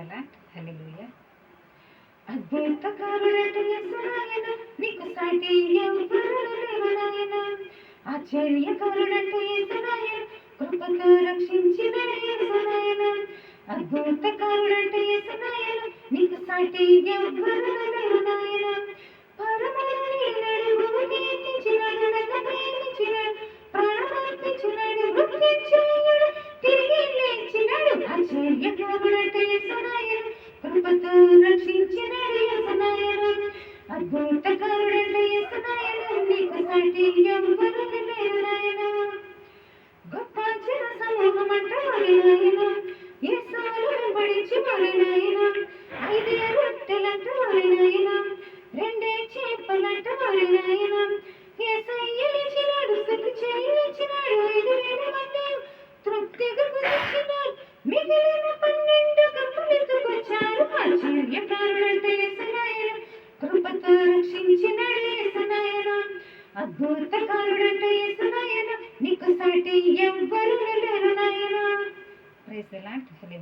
Allot హల్లెలూయా. అద్భుతకారుడైన యేసునాయన నీకు సాటి ఎవ్వరు లేరు నాయన. ఆశ్చర్యకారుడైన యేసునాయన కృపతో రక్షించిన యేసునాయన. అద్భుతకారుడైన యేసునాయన నీకు సాటి ఎవ్వరు లేరు నాయన. పరమని నడుము కీర్తించినాడు, నన్ను ప్రేమించినాడు, ప్రాణమర్పించినాడు, మృత్యుంజయుడు తిరిగి లేచినాడు. ఆశ్చర్యకారుడైన యేసునాయన కృపతో రక్షించినాడు యేసునాయన. అద్భుతకారుడైన యేసునాయన నీకు సాటి ఎవ్వరు లేరు నాయన. గొప్ప జన సమూహమంట మరి నాయన, యేసును వెంబడించి మరి నాయన. 5 రొట్టెలంట మరి నాయన, 2 చేపలంట మరి నాయన. యేసయ్య లేచినాడు, స్తుతి చెల్లించినాడు, 5,000 మంది తృప్తిగా భుజించినారు. మిగిలిన 12 కప్పులెత్తుకొచ్చారు. ఆశ్చర్యకారుడైన యేసునాయన కృపతో రక్షించినాడు యేసునాయన. అద్భుతకారుడైన యేసునాయన నీకు సాటి ఎవ్వరు లేరు నాయన. Praise the lord. హల్లెలూయా.